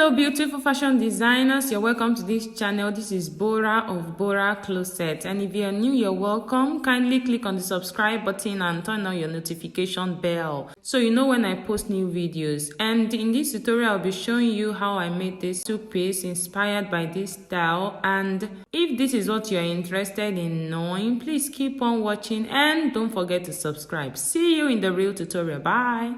Hello beautiful fashion designers, you're welcome to this channel. This is Bora of Bora Closet, and if you're new, you're welcome. Kindly click on the subscribe button and turn on your notification bell so you know when I post new videos. And in this tutorial I'll be showing you how I made this two-piece inspired by this style. And if this is what you're interested in knowing, please keep on watching and don't forget to subscribe. See you in the real tutorial. Bye.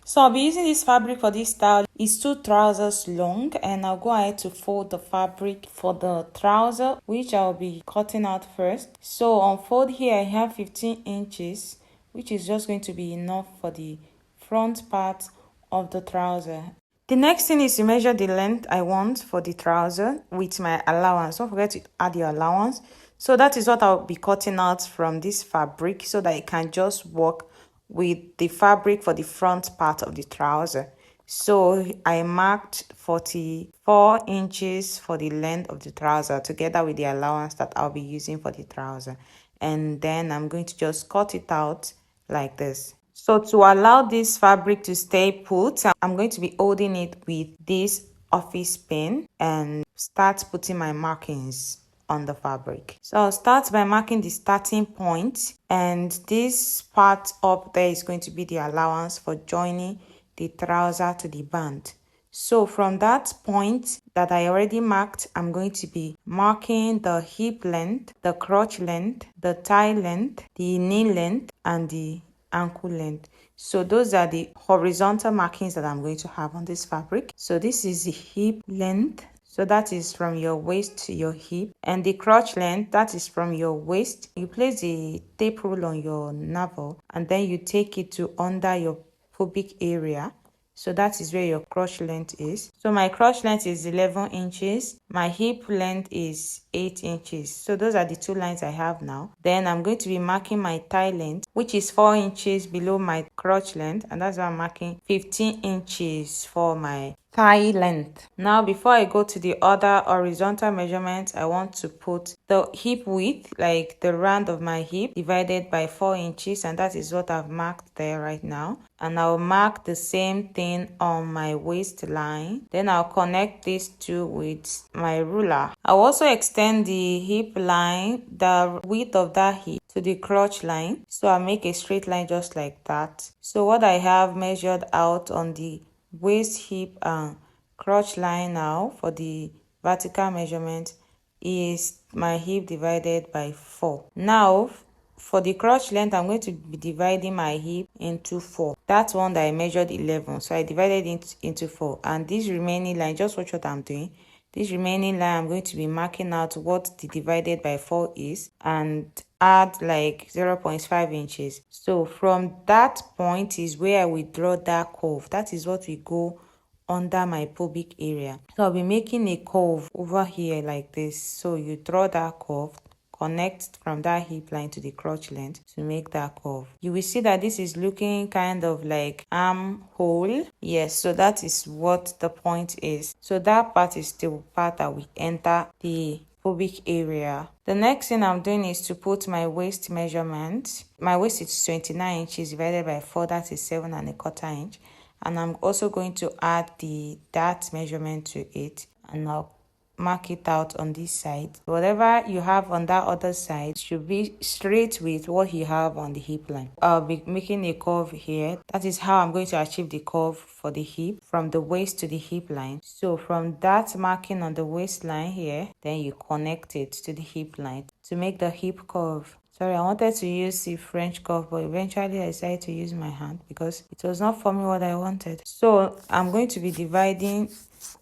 So I'll be using this fabric for this style. It's 2 trousers long, and I'll go ahead to fold the fabric for the trouser, which I'll be cutting out first. So on fold here I have 15 inches, which is just going to be enough for the front part of the trouser. The next thing is to measure the length I want for the trouser with my allowance. Don't forget to add your allowance. So that is what I'll be cutting out from this fabric so that it can just work with the fabric for the front part of the trouser. So I marked 44 inches for the length of the trouser together with the allowance that I'll be using for the trouser. And then I'm going to just cut it out like this. So to allow this fabric to stay put, I'm going to be holding it with this office pin and start putting my markings on the fabric. So I'll start by marking the starting point, and this part up there is going to be the allowance for joining the trouser to the band. So from that point that I already marked, I'm going to be marking the hip length, the crotch length, the thigh length, the knee length, and the ankle length. So those are the horizontal markings that I'm going to have on this fabric. So this is the hip length. So that is from your waist to your hip, and the crotch length, that is from your waist. You place the tape rule on your navel and then you take it to under your pubic area. So that is where your crotch length is. So my crotch length is 11 inches. My hip length is 8 inches. So those are the 2 lines I have now. Then I'm going to be marking my thigh length, which is 4 inches below my crotch length. And that's why I'm marking 15 inches for my thigh length. Now before I go to the other horizontal measurements, I want to put the hip width, like the round of my hip, divided by 4 inches, and that is what I've marked there right now. And I'll mark the same thing on my waistline. Then I'll connect these two with my ruler. I'll also extend the hip line, the width of that hip, to the crotch line. So I'll make a straight line just like that. So what I have measured out on the waist, hip, and crotch line now for the vertical measurement is my hip divided by 4. Now for the crotch length, I'm going to be dividing my hip into 4. That one that I measured 11, so I divided it into 4. And this remaining line, just watch what I'm doing. This remaining line, I'm going to be marking out what the divided by 4 is and add like 0.5 inches. So from that point is where I will draw that curve. That is what we go under my pubic area. So I'll be making a curve over here like this. So you draw that curve, connect from that hip line to the crotch length to make that curve. You will see that this is looking kind of like armhole. Yes, so that is what the point is. So that part is the part that we enter the pubic area. The next thing I'm doing is to put my waist measurement. My waist is 29 inches divided by 4, that is 7¼ inch. And I'm also going to add the that measurement to it, and I'll mark it out on this side. Whatever you have on that other side should be straight with what you have on the hip line. I'll be making a curve here. That is how I'm going to achieve the curve for the hip from the waist to the hip line. So from that marking on the waistline here, then you connect it to the hip line to make the hip curve. Sorry, I wanted to use the French curve, but eventually I decided to use my hand because it was not forming what I wanted. So I'm going to be dividing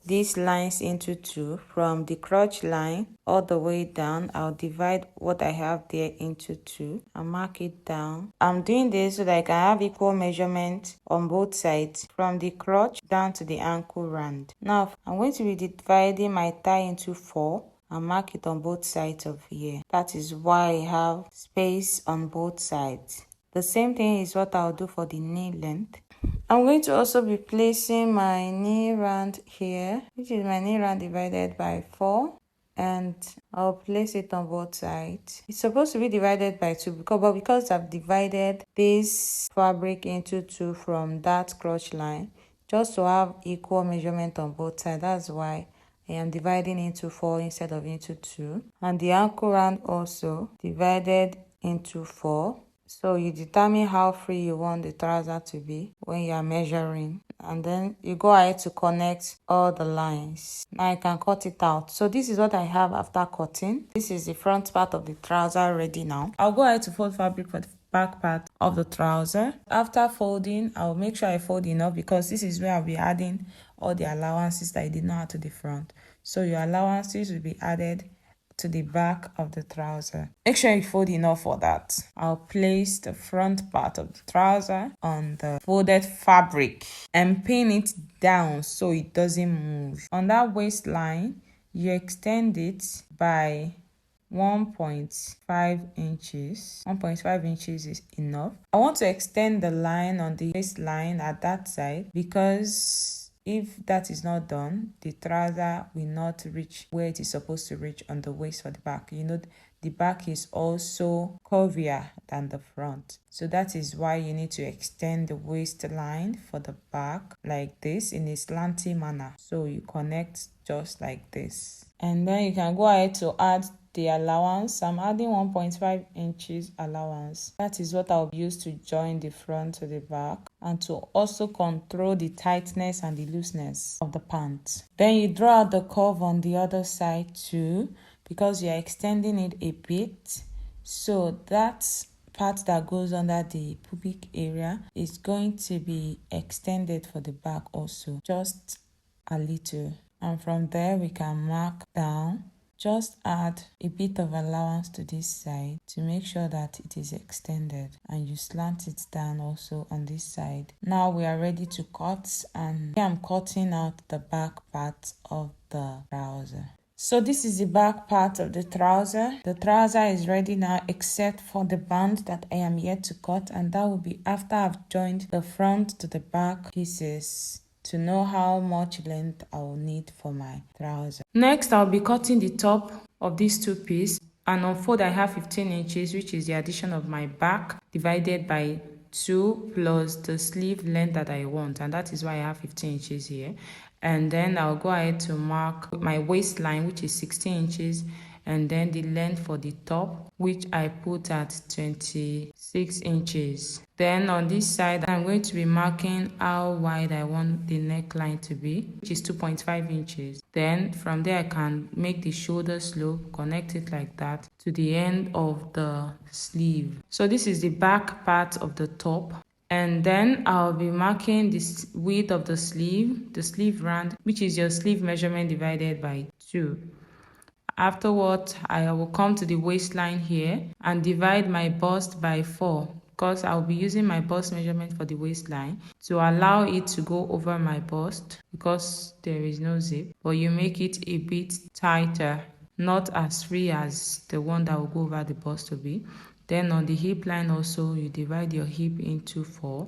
these lines into 2 from the crotch line all the way down. I'll divide what I have there into 2 and mark it down. I'm doing this so that I can have equal measurement on both sides from the crotch down to the ankle round. Now I'm going to be dividing my thigh into 4 and mark it on both sides of here. That is why I have space on both sides. The same thing is what I'll do for the knee length. I'm going to also be placing my knee round here, which is my knee round divided by 4, and I'll place it on both sides. It's supposed to be divided by 2 because I've divided this fabric into 2 from that crotch line just to have equal measurement on both sides. That's why I am dividing into 4 instead of into 2. And the ankle round also divided into 4. So you determine how free you want the trouser to be when you are measuring, and then you go ahead to connect all the lines. Now I can cut it out. So this is what I have after cutting. This is the front part of the trouser ready now. I'll go ahead to fold fabric for the back part of the trouser. After folding, I'll make sure I fold enough because this is where I'll be adding all the allowances that I did not add to the front. So your allowances will be added to the back of the trouser. Make sure you fold enough for that. I'll place the front part of the trouser on the folded fabric and pin it down so it doesn't move. On that waistline, you extend it by 1.5 inches. 1.5 inches is enough. I want to extend the line on the waistline at that side because if that is not done, the trouser will not reach where it is supposed to reach on the waist for the back. You know, the back is also curvier than the front. So that is why you need to extend the waistline for the back like this in a slanty manner. So you connect just like this. And then you can go ahead to add the allowance. I'm adding 1.5 inches allowance. That is what I'll use to join the front to the back and to also control the tightness and the looseness of the pant. Then you draw out the curve on the other side too because you're extending it a bit. So that part that goes under the pubic area is going to be extended for the back also, just a little. And from there we can mark down. Just add a bit of allowance to this side to make sure that it is extended, and you slant it down also on this side. Now we are ready to cut, and here I'm cutting out the back part of the trouser. So this is the back part of the trouser. The trouser is ready now except for the band that I am yet to cut, and that will be after I've joined the front to the back pieces to know how much length I will need for my trouser. Next, I'll be cutting the top of these two pieces, and on fold I have 15 inches, which is the addition of my back divided by 2 plus the sleeve length that I want, and that is why I have 15 inches here. And then I'll go ahead to mark my waistline, which is 16 inches, and then the length for the top, which I put at 26 inches. Then on this side, I'm going to be marking how wide I want the neckline to be, which is 2.5 inches. Then from there, I can make the shoulder slope, connect it like that to the end of the sleeve. So this is the back part of the top. And then I'll be marking the width of the sleeve round, which is your sleeve measurement divided by 2. Afterwards, I will come to the waistline here and divide my bust by 4 because I'll be using my bust measurement for the waistline to allow it to go over my bust because there is no zip, but you make it a bit tighter, not as free as the one that will go over the bust will be. Then on the hip line also, you divide your hip into 4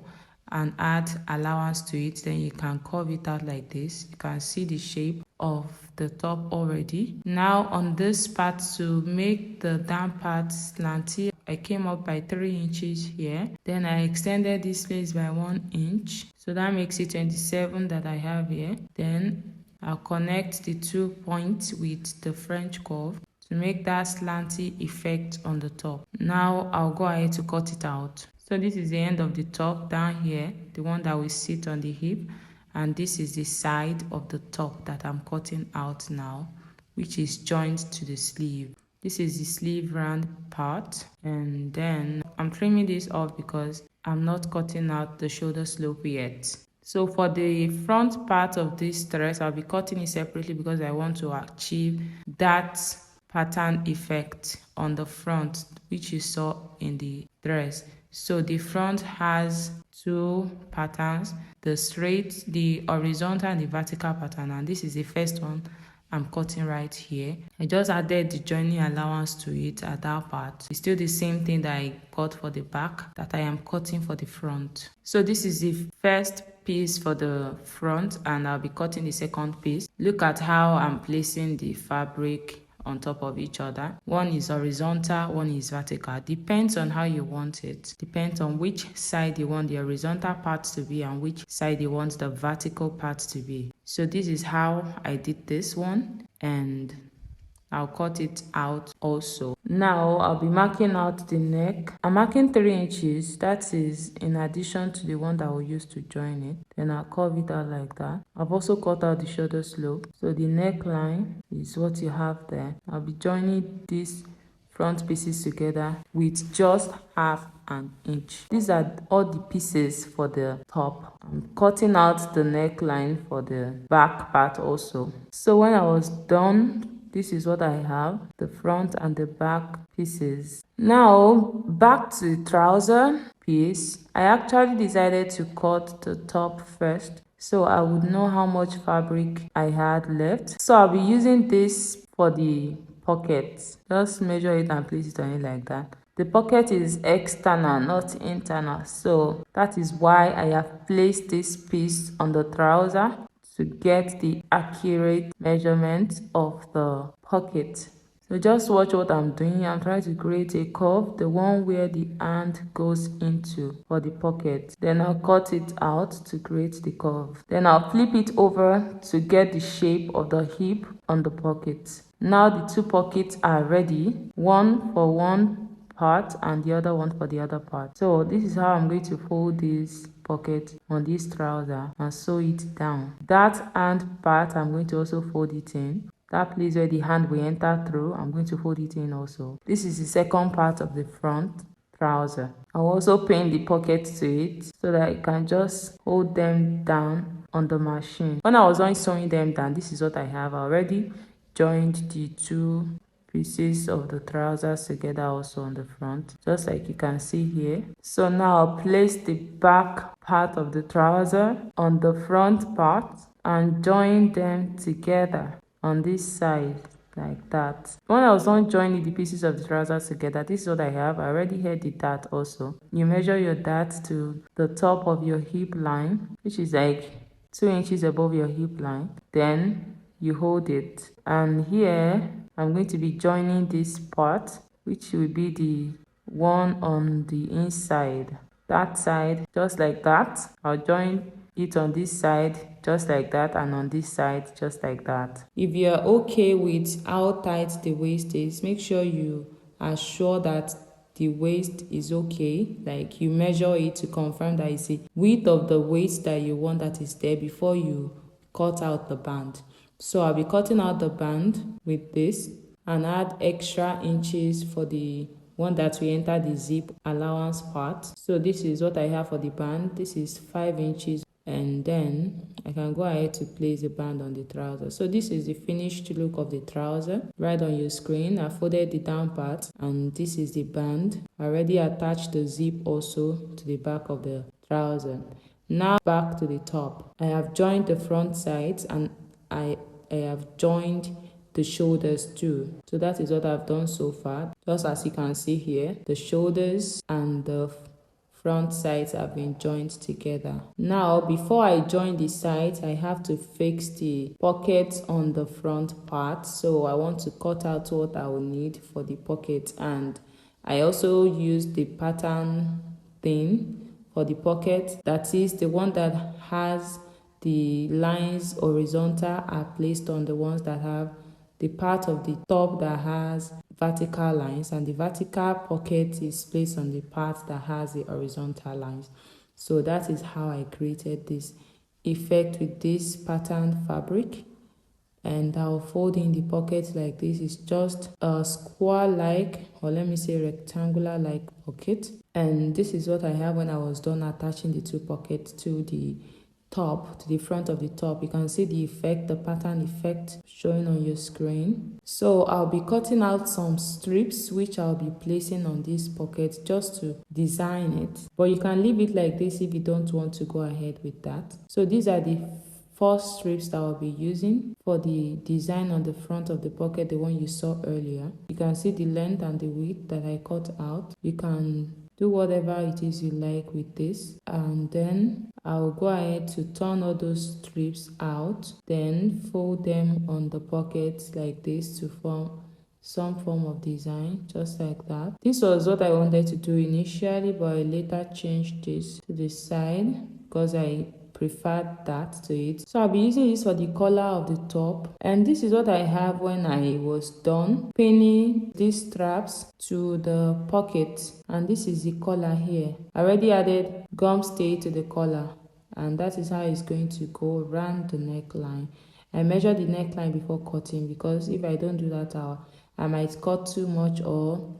and add allowance to it. Then you can curve it out like this. You can see the shape of the top already. Now on this part, to make the down part slanty, I came up by 3 inches here. Then I extended this place by 1 inch. So that makes it 27 that I have here. Then I'll connect the 2 points with the French curve to make that slanty effect on the top. Now I'll go ahead to cut it out. So this is the end of the top down here, the one that will sit on the hip. And this is the side of the top that I'm cutting out now, which is joined to the sleeve. This is the sleeve round part. And then I'm trimming this off because I'm not cutting out the shoulder slope yet. So for the front part of this dress, I'll be cutting it separately because I want to achieve that pattern effect on the front, which you saw in the dress. So the front has 2 patterns, the straight, the horizontal, and the vertical pattern. And this is the first one I'm cutting right here. I just added the joining allowance to it at that part. It's still the same thing that I cut for the back that I am cutting for the front. So this is the first piece for the front, and I'll be cutting the second piece. Look at how I'm placing the fabric on top of each other. One is horizontal, one is vertical. Depends on how you want it. Depends on which side you want the horizontal part to be and which side you want the vertical part to be. So this is how I did this one, and I'll cut it out also. Now I'll be marking out the neck. I'm marking 3 inches. That is in addition to the one that we'll use to join it. Then I'll curve it out like that. I've also cut out the shoulder slope. So the neckline is what you have there. I'll be joining these front pieces together with just half an inch. These are all the pieces for the top. I'm cutting out the neckline for the back part also. So when I was done, this is what I have, the front and the back pieces. Now back to the trouser piece. I actually decided to cut the top first so I would know how much fabric I had left. So I'll be using this for the pocket. Just measure it and place it on it like that. The pocket is external, not internal, so that is why I have placed this piece on the trouser to get the accurate measurement of the pocket. So just watch what I'm doing. I'm trying to create a curve, the one where the hand goes into for the pocket. Then I'll cut it out to create the curve. Then I'll flip it over to get the shape of the hip on the pocket. Now the two pockets are ready, one for one part and the other one for the other part. So this is how I'm going to fold this pocket on this trouser and sew it down. That hand part, I'm going to also fold it in. That place where the hand will enter through, I'm going to fold it in also. This is the second part of the front trouser. I'll also pin the pocket to it so that I can just hold them down on the machine. When I was done sewing them down, this is what I have already joined the two pieces of the trousers together also on the front, just like you can see here. So now I'll place the back part of the trouser on the front part and join them together on this side like that. When I was done joining the pieces of the trousers together, this is what I have. I already had the dart also. You measure your dart to the top of your hip line, which is like 2 inches above your hip line. Then you hold it, and here I'm going to be joining this part, which will be the one on the inside, that side, just like that. I'll join it on this side just like that, and on this side just like that. If you're okay with how tight the waist is, make sure you are sure that the waist is okay, like you measure it to confirm that it's the width of the waist that you want that is there before you cut out the band. So I'll be cutting out the band with this and add extra inches for the one that will enter the zip allowance part. So this is what I have for the band. This is 5 inches, and then I can go ahead to place the band on the trouser. So this is the finished look of the trouser. Right on your screen, I folded the down part, and this is the band. I already attached the zip also to the back of the trouser. Now back to the top. I have joined the front sides, and I have joined the shoulders too. So that is what I've done so far. Just as you can see here, the shoulders and the front sides have been joined together. Now before I join the sides, I have to fix the pockets on the front part. So I want to cut out what I will need for the pocket, and I also use the pattern thing for the pocket, that is the one that has the lines horizontal are placed on the ones that have the part of the top that has vertical lines, and the vertical pocket is placed on the part that has the horizontal lines. So that is how I created this effect with this pattern fabric. And I'll fold in the pocket like this. It's just a square like, or let me say rectangular like pocket. And this is what I have when I was done attaching the two pockets to the top, to the front of the top. You can see the effect, the pattern effect showing on your screen. So I'll be cutting out some strips which I'll be placing on this pocket just to design it, but you can leave it like this if you don't want to go ahead with that. So these are the 4 strips that I'll be using for the design on the front of the pocket, the one you saw earlier. You can see the length and the width that I cut out. You can do whatever it is you like with this, and then I'll go ahead to turn all those strips out, then fold them on the pocket like this to form some form of design just like that. This was what I wanted to do initially, but I later changed this to the side because I preferred that to it. So I'll be using this for the collar of the top, and this is what I have when I was done pinning these straps to the pocket, and this is the collar here. I already added gum stay to the collar, and that is how it's going to go around the neckline. I measure the neckline before cutting, because if I don't do that, I might cut too much, or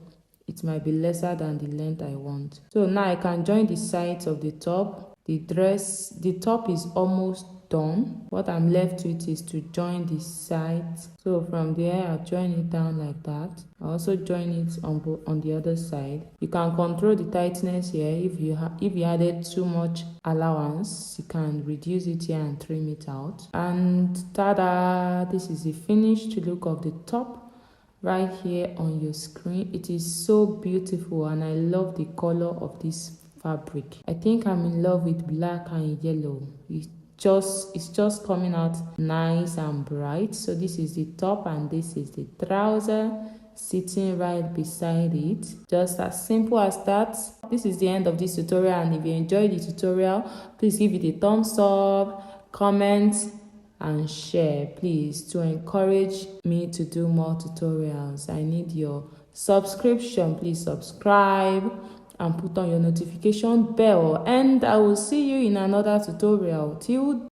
it might be lesser than the length I want. So now I can join the sides of the top. The top is almost done. What I'm left with is to join the sides. So from there, I'll join it down like that. I also join it on the other side. You can control the tightness here. If you added too much allowance, you can reduce it here and trim it out. And tada! This is the finished look of the top right here on your screen. It is so beautiful, and I love the color of this fabric. I think I'm in love with black and yellow. It's just coming out nice and bright. So this is the top and this is the trouser sitting right beside it. Just as simple as that. This is the end of this tutorial, and if you enjoyed the tutorial, please give it a thumbs up, comment and share, please, to encourage me to do more tutorials. I need your subscription. Please subscribe and put on your notification bell, and I will see you in another tutorial. Till